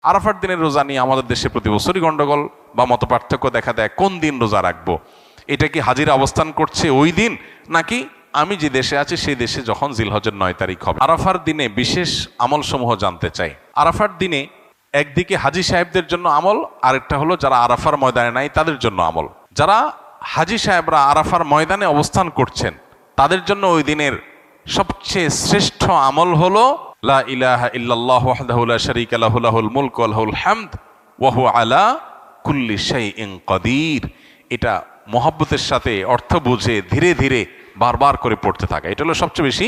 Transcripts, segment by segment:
আরাফার দিনের রোজা নিয়ে আমাদের দেশে প্রতি বছরই গন্ডগোল বা মতপার্থক্য দেখা দেয়। কোন দিন রোজা রাখবো? এটা কি হাজিরা অবস্থান করছে ওই দিন, নাকি আমি যে দেশে আছি সেই দেশে যখন জিলহজের 9 তারিখ হবে? আরাফার দিনে বিশেষ আমল সমূহ জানতে চাই। আরাফার দিনে একদিকে হাজি সাহেবদের জন্য আমল, আরেকটা হলো যারা আরাফার ময়দানে নাই তাদের জন্য আমল। যারা হাজি সাহেবরা আরাফার ময়দানে অবস্থান করছেন তাদের জন্য ওই দিনের সবচেয়ে শ্রেষ্ঠ আমল হলো লা ইলাহা ইল্লাল্লাহু ওয়াহদাহু লা শারীকা লাহু লাহুল মুলকু ওয়া লাহুল হামদ ওয়া হুয়া আলা কুল্লি শাইইন কাদির। এটা মহব্বতের সাথে অর্থ বুঝে ধীরে ধীরে বারবার করে পড়তে থাকা, এটা হলো সবচেয়ে বেশি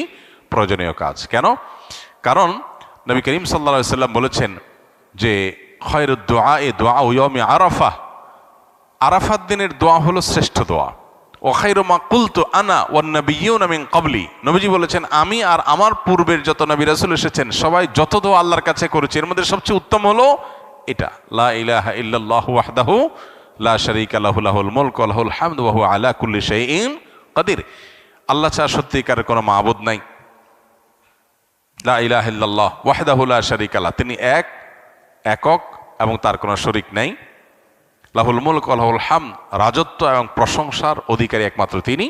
প্রয়োজনীয় কাজ। কেন? কারণ নবী করিম সাল্লাল্লাহু আলাইহি সাল্লাম বলেছেন যে খায়রুদ দুআ দুআউ ইয়াউমি আরাফা, আরাফাত দিনের দোয়া হলো শ্রেষ্ঠ দোয়া। ওয়া খায়রু মা কুলতু আনা ওয়ান নাবিয়্যুনা মিন ক্বাবলি, নবীজি বলেছেন আমি আর আমার পূর্বের যত নবী রাসূল এসেছেন সবাই যত দোয়া আল্লাহর কাছে করেছে এর মধ্যে সবচেয়ে উত্তম হলো এটা, লা ইলাহা ইল্লাল্লাহু ওয়াহদাহু লা শারীকা লাহু লাহুল মুলকু ওয়া লাহুল হামদু ওয়া হুয়া আলা কুল্লি শাইইন কাদির। আল্লাহ ছাড়া সত্যিকারের কোনো মাবুদ নাই। লা ইলাহা ইল্লাল্লাহ ওয়াহদাহু লা শারীকা লাহু, তিনি একক এবং তার কোনো শরীক নাই। লাহুল মুলক ওয়া লাহুল হামদ, রাজত্ব এবং প্রশংসার অধিকারী একমাত্র তিনি।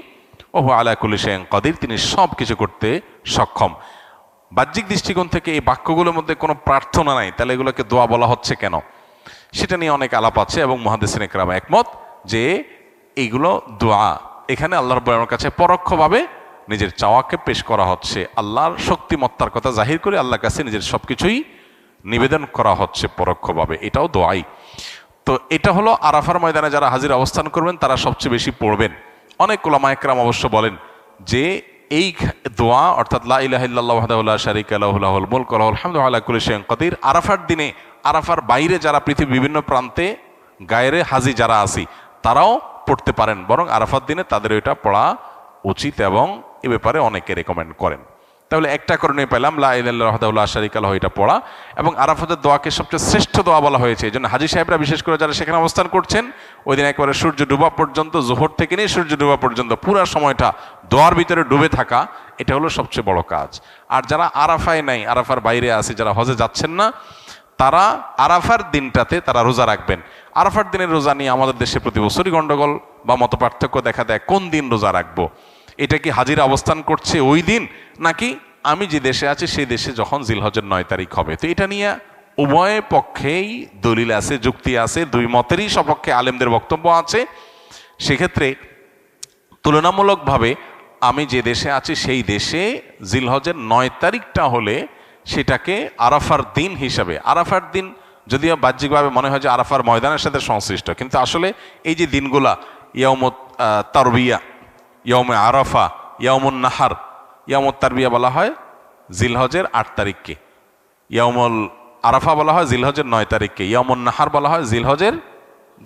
ওহু আলা কুল্লি শাইইন কাদির, তিনি সব কিছু করতে সক্ষম। বাহ্যিক দৃষ্টিকোণ থেকে এই বাক্যগুলোর মধ্যে কোনো প্রার্থনা নাই, তাহলে এগুলোকে দোয়া বলা হচ্ছে কেন? সেটা নিয়ে অনেক আলাপ আছে এবং মুহাদ্দিসিনে কেরাম একমত যে এইগুলো দোয়া। এখানে আল্লাহ রাব্বুল আলামিনের কাছে পরোক্ষভাবে নিজের চাওয়াকে পেশ করা হচ্ছে, আল্লাহর শক্তিমত্তার কথা জাহির করে আল্লাহর কাছে নিজের সবকিছুই নিবেদন করা হচ্ছে পরোক্ষভাবে, এটাও দোয়াই। তো এটা হলো আরাফার ময়দানে যারা হাজির অবস্থান করবেন তারা সবচেয়ে বেশি পড়বেন। অনেক উলামা একরাম অবশ্য বলেন যে এই দোয়া অর্থাৎ লা ইলাহা ইল্লাল্লাহু ওয়াহদাহু লা শারীকা লাহু লাহুল মুলকু ওয়া লাহুল হামদু ওয়া আলা কুল্লি শাইইন কাদির, আরাফার দিনে, আরাফার বাইরে যারা পৃথিবীর বিভিন্ন প্রান্তে গায়রে হাজি যারা আছি তারাও পড়তে পারেন, বরং আরাফার দিনে তাদের এটা পড়া উচিত এবং এ ব্যাপারে অনেকে রেকমেন্ড করেন। তাহলে একটা কারণে পেলাম লা ইলাহা ইল্লাল্লাহু ওয়াহদাহু লা শারীকা লাহু এটা পড়া, এবং আরাফাতের দোয়াকে সবচেয়ে শ্রেষ্ঠ দোয়া বলা হয়েছে। এই জন্য হাজি সাহেবরা বিশেষ করে যারা সেখানে অবস্থান করছেন ওই দিন একেবারে সূর্য ডুবা পর্যন্ত, জোহর থেকে নিয়ে সূর্য ডুবা পর্যন্ত পুরো সময়টা দোয়ার ভিতরে ডুবে থাকা, এটা হলো সবচেয়ে বড় কাজ। আর যারা আরাফায় নাই, আরাফার বাইরে আছে, যারা হজে যাচ্ছেন না, তারা আরাফার দিনটাতে তারা রোজা রাখবেন। আরাফার দিনের রোজা নিয়ে আমাদের দেশে প্রতি বছরই গন্ডগোল বা মতপার্থক্য দেখা দেয়। কোন দিন রোজা রাখবো? এটা কি হাজিরা অবস্থান করছে ওই দিন, নাকি আমি যে দেশে আছি সেই দেশে যখন জিলহজের 9 তারিখ হবে? তো এটা নিয়ে উভয় পক্ষেই দলিল আছে, যুক্তি আছে, দুই মতেরই সপক্ষে আলেমদের বক্তব্য আছে। সেক্ষেত্রে তুলনামূলকভাবে আমি যে দেশে আছি সেই দেশে জিলহজের 9 তারিখটা হলে সেটাকে আরাফার দিন হিসাবে, আরাফার দিন যদিও বাহ্যিকভাবে মনে হয় যে আরাফার ময়দানের সাথে সংশ্লিষ্ট, কিন্তু আসলে এই যে দিনগুলা ইয়াউমুত তারবিয়া, ইয়াউমে আরাফা, ইয়াউমুন নাহার, ইয়াউমুত তারবিয়া বলা হয় জিলহজের 8 তারিখকে, ইয়াউমুল আরাফা বলা হয় জিলহজের 9 তারিখকে, ইয়াউমুন নাহার বলা হয় জিলহজের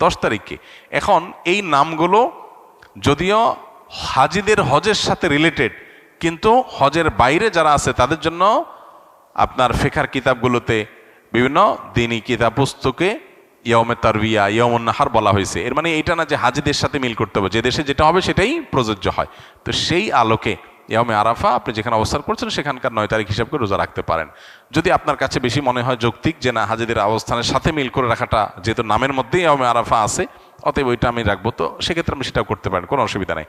10 তারিখকে। এখন এই নামগুলো যদিও হাজিদের হজের সাথে রিলেটেড, কিন্তু হজের বাইরে যারা আছে তাদের জন্য আপনার ফিকহের কিতাবগুলোতে বিভিন্ন দ্বীনি কিতাব পুস্তকে ইয়াউমে তারবিয়া, ইয়াউমুন নাহার বলা হয়েছে। এর মানে এটা না যে হাজিদের সাথে মিল করতে হবে, যে দেশে যেটা হবে সেটাই প্রযোজ্য হয়। তো সেই আলোকে ইয়াউমে আরাফা আপনি যেখানে অবস্থান করছেন সেখানকার 9 তারিখ হিসাব করে রোজা রাখতে পারেন। যদি আপনার কাছে বেশি মনে হয় যৌক্তিক যে না হাজিদের অবস্থানের সাথে মিল করে রাখাটা, যেহেতু নামের মধ্যেই ইয়াউমে আরাফা আছে, অতএব ওইটা আমি রাখবো, তো সেক্ষেত্রে আপনি সেটাও করতে পারেন, কোনো অসুবিধা নেই।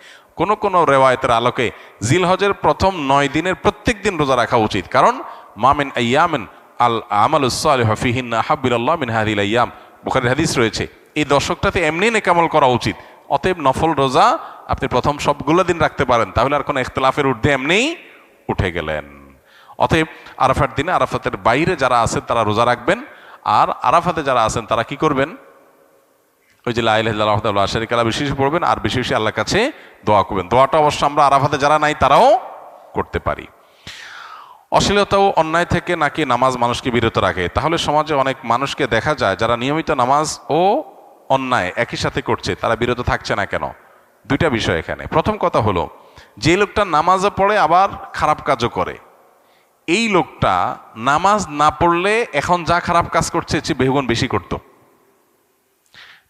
কোনো রেওয়ায়েতের আলোকে জিলহজের প্রথম 9 দিনের প্রত্যেক দিন রোজা রাখা উচিত, কারণ মা মিন আইয়ামিন আল আমালুস সালিহু ফিহিন্না আহাব্বু ইলাল্লাহ মিন হাযিহিল আইয়াম, বুখারীর হাদিস রয়েছে। এই দশকটাতে এমনি নেক আমল করা উচিত। অতএব নফল রোজা আপনি প্রথম সবগুলো দিন রাখতে পারেন, তাহলে আর কোনো ইখতিলাফের ঊর্ধ্বে এমনিই উঠে গেলেন। অতএব আরাফার দিনে আরাফাতের বাইরে যারা আছেন তারা রোজা রাখবেন, আর আরাফাতে যারা আছেন তারা কি করবেন? ওই যে লা ইলাহা ইল্লাল্লাহু ওয়াহদাহু লা শারীকা লাহু বেশি বেশি পড়বেন, আর বেশি বেশি আল্লাহর কাছে দোয়া করবেন। দোয়াটা অবশ্য আমরা আরাফাতে যারা নাই তারাও করতে পারি। অশ্লীলতা ও অন্যায় থেকে নাকি নামাজ মানুষকে বিরত রাখে? তাহলে সমাজে অনেক মানুষকে দেখা যায় যারা নিয়মিত নামাজ ও অন্যায় একই সাথে করছে, তারা বিরত থাকছে না কেন? দুইটা বিষয় এখানে। প্রথম কথা হলো, যে লোকটা নামাজও পড়ে আবার খারাপ কাজও করে, এই লোকটা নামাজ না পড়লে এখন যা খারাপ কাজ করছে এর চেয়ে বহুগুণ বেশি করত।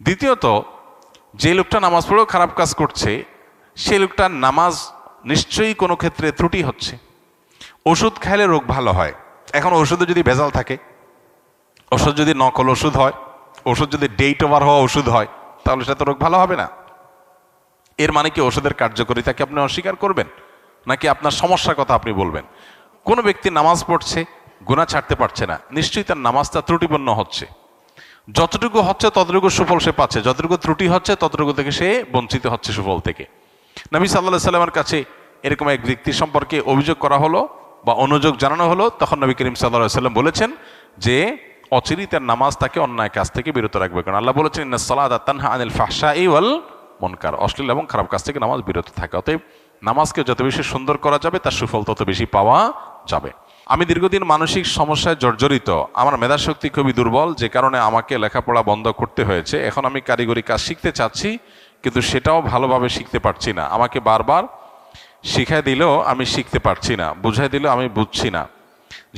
দ্বিতীয়ত, যে লোকটা নামাজ পড়েও খারাপ কাজ করছে সেই লোকটার নামাজ নিশ্চয়ই কোনো ক্ষেত্রে ত্রুটি হচ্ছে। ওষুধ খাইলে রোগ ভালো হয়, এখন ওষুধে যদি ভেজাল থাকে, ওষুধ যদি নকল ওষুধ হয়, ওষুধ যদি ডেট ওভার হওয়া ওষুধ হয়, তাহলে সেটা তো রোগ ভালো হবে না। এর মানে কি ওষুধের কার্যকারিতাকে আপনি অস্বীকার করবেন, নাকি আপনার সমস্যার কথা আপনি বলবেন? কোনো ব্যক্তি নামাজ পড়ছে, গুনাহ ছাড়তে পারছে না, নিশ্চয়ই তার নামাজটা ত্রুটিপূর্ণ হচ্ছে। যতটুকু হচ্ছে ততটুকু সুফল সে পাচ্ছে, যতটুকু ত্রুটি হচ্ছে ততটুকু থেকে সে বঞ্চিত হচ্ছে সুফল থেকে। নবী সাল্লাল্লাহু আলাইহি সাল্লামের কাছে এরকম এক ব্যক্তি সম্পর্কে অভিযোগ করা হলো বা অনুযোগ জানানো হলো, তখন নবী করিম সাল্লাল্লাহু আলাইহি সাল্লাম বলেছেন যে অচিরেই তার নামাজ তাকে অন্যায় কাজ থেকে বিরত রাখবে। কারণ আল্লাহ বলেছেন ইন্নাস সালাতা তানহা আনিল ফাহশাই ওয়াল মুনকার, অশ্লীল এবং খারাপ কাজ থেকে নামাজ বিরত থাকে। অতএব নামাজকে যত বেশি সুন্দর করা যাবে তার সুফল তত বেশি পাওয়া যাবে। আমি দীর্ঘদিন মানসিক সমস্যায় জর্জরিত, আমার মেধাশক্তি খুবই দুর্বল, যে কারণে আমাকে লেখাপড়া বন্ধ করতে হয়েছে। এখন আমি কারিগরি কাজ শিখতে চাচ্ছি, কিন্তু সেটাও ভালোভাবে শিখতে পারছি না। আমাকে বারবার শিখাই দিলেও আমি শিখতে পারছি না, বুঝাই দিলেও আমি বুঝছি না,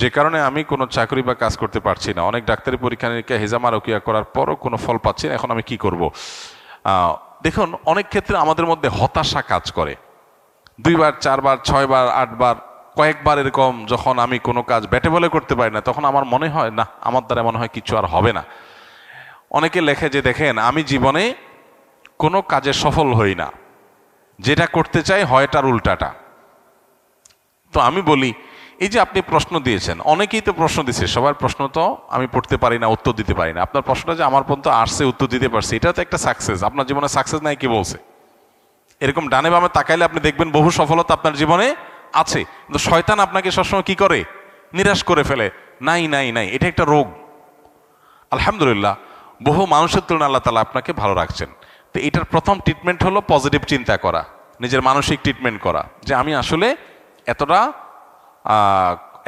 যে কারণে আমি কোনো চাকরি বা কাজ করতে পারছি না। অনেক ডাক্তারি পরীক্ষা নিরীক্ষা হেজামা রকিয়া করার পরও কোনো ফল পাচ্ছি না। এখন আমি কি করব? দেখুন, অনেক ক্ষেত্রে আমাদের মধ্যে হতাশা কাজ করে। 2 বার 4 বার 6 বার 8 বার কয়েকবার এরকম যখন আমি কোনো কাজ ব্যাটে বলে করতে পারি না, তখন আমার মনে হয় না, আমার দ্বারা মনে হয় কিছু আর হবে না। অনেকে লেখে যে দেখেন আমি জীবনে কোনো কাজে সফল হই না, যেটা করতে চাই হয় তার উল্টাটা। তো আমি বলি, এই যে আপনি প্রশ্ন দিয়েছেন, অনেকেই তো প্রশ্ন দিচ্ছে, সবার প্রশ্ন তো আমি পড়তে পারি না, উত্তর দিতে পারি না। আপনার প্রশ্নটা যে আমার পর্যন্ত আসছে, উত্তর দিতে পারছি, এটা তো একটা সাকসেস। আপনার জীবনে সাকসেস নাই কি বলছে? এরকম ডানে বামে তাকাইলে আপনি দেখবেন বহু সফলতা আপনার জীবনে আছে, কিন্তু শয়তান আপনাকে সবসময় কি করে? নিরাশ করে ফেলে। নাই নাই নাই, এটা একটা রোগ। আলহামদুলিল্লাহ, বহু মানুষের তুলনায় আল্লাহ তাআলা আপনাকে ভালো রাখছেন। তো এটার প্রথম ট্রিটমেন্ট হলো পজিটিভ চিন্তা করা, নিজের মানসিক ট্রিটমেন্ট করা, যে আমি আসলে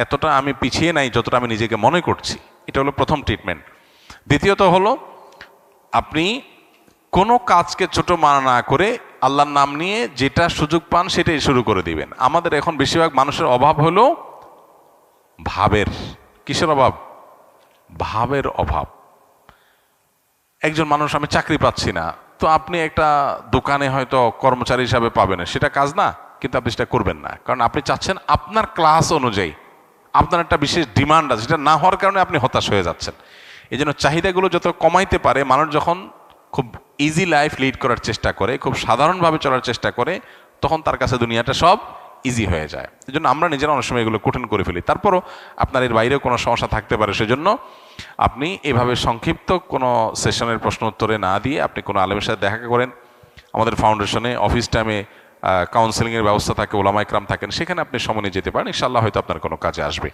এতটা আমি পিছিয়ে নাই যতটা আমি নিজেকে মনে করছি। এটা হলো প্রথম ট্রিটমেন্ট। দ্বিতীয়ত হলো আপনি কোনো কাজকে ছোট মনে না করে আল্লাহর নাম নিয়ে যেটা সুযোগ পান সেটাই শুরু করে দিবেন। আমাদের এখন বেশিরভাগ মানুষের অভাব হলো ভাবের। কিসের অভাব? ভাবের অভাব। একজন মানুষ, আমি চাকরি পাচ্ছি না, তো আপনি একটা দোকানে হয়তো কর্মচারী হিসাবে পাবেন, সেটা কাজ না, কিন্তু আপনি সেটা করবেন না, কারণ আপনি চাচ্ছেন আপনার ক্লাস অনুযায়ী আপনার একটা বিশেষ ডিমান্ড আছে, সেটা না হওয়ার কারণে আপনি হতাশ হয়ে যাচ্ছেন। এই জন্য চাহিদাগুলো যত কমাইতে পারে মানুষ, যখন খুব ইজি লাইফ লিড করার চেষ্টা করে, খুব সাধারণভাবে চলার চেষ্টা করে, তখন তার কাছে দুনিয়াটা সব ইজি হয়ে যায়। এই জন্য আমরা নিজেরা অনেক সময় এগুলো কঠিন করে ফেলি। তারপরও আপনার এর বাইরেও কোনো সমস্যা থাকতে পারে, সেজন্য আপনি এভাবে সংক্ষিপ্ত কোনো সেশনের প্রশ্ন উত্তরে না দিয়ে আপনি কোনো আলেমের সাথে দেখা করেন। আমাদের ফাউন্ডেশনে অফিস টাইমে কাউন্সেলিংয়ের ব্যবস্থা থাকে, ওলামা ইকরাম থাকেন, সেখানে আপনি সময় নিয়ে যেতে পারেন, ইনশাআল্লাহ হয়তো আপনার কোনো কাজে আসবে।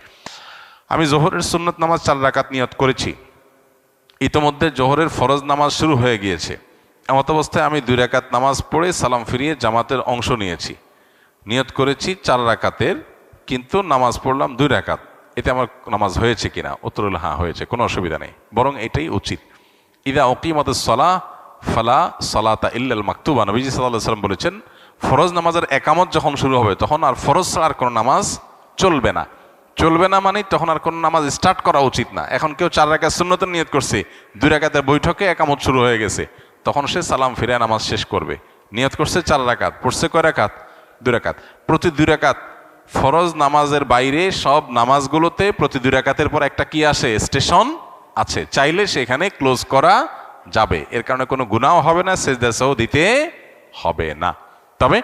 আমি জোহরের সুন্নত নামাজ 4 রাকাত নিয়ত করেছি। ইতোমধ্যে জোহরের ফরজ নামাজ শুরু হয়ে গিয়েছে। এমত অবস্থায় আমি 2 রাকাত নামাজ পড়ে সালাম ফিরিয়ে জামাতের অংশ নিয়েছি। নিয়ত করেছি 4 রাকাতের, কিন্তু নামাজ পড়লাম 2 রাকাত। এতে আমার নামাজ হয়েছে কিনা? উত্তর হলো হ্যাঁ, হয়েছে, কোনো অসুবিধা নেই, বরং এটাই উচিত। ইদা উকিমাতুস সালাহ ফালা সালাতা ইল্লাল মাকতুবা, নবীজি সাল্লাল্লাহু আলাইহি ওয়াসাল্লাম বলেছেন, ফরজ নামাজের একামত যখন শুরু হবে তখন আর ফরজ ছাড়া আর কোনো নামাজ চলবে না। চলবে না মানে তখন আর কোনো নামাজ স্টার্ট করা উচিত না। এখন কেউ 4 রাকাত সুন্নতের নিয়ত করছে, 2 রাকাতের বৈঠকে একামত শুরু হয়ে গেছে, তখন সে সালাম ফিরে নামাজ শেষ করবে। নিয়ত করছে 4 রাকাত, পড়ছে কয় রাকাত? 2 রাকাত। প্রতি 2 রাকাত ফরজ নামাজের বাইরে সব নামাজগুলোতে প্রতি 2 রাকাতের পর একটা কি আসে? স্টেশন আছে, চাইলে সেখানে ক্লোজ করা যাবে। এর কারণে কোনো গুনাহ হবে না, সেজদা সাহু দিতে হবে না। তবে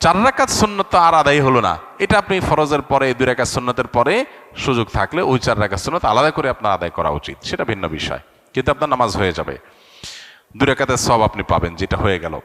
4 রাকাত সুন্নত আর আদায় হলো না, এটা আপনি ফরজের পরে 2 রাকাত সুন্নতের পরে সুযোগ থাকলে ওই 4 রাকাত সুন্নত আলাদা করে আপনার আদায় করা উচিত, সেটা ভিন্ন বিষয়, কিন্তু আপনার নামাজ হয়ে যাবে। 2 রাকাতের সওয়াব আপনি পাবেন, যেটা হয়ে গেল।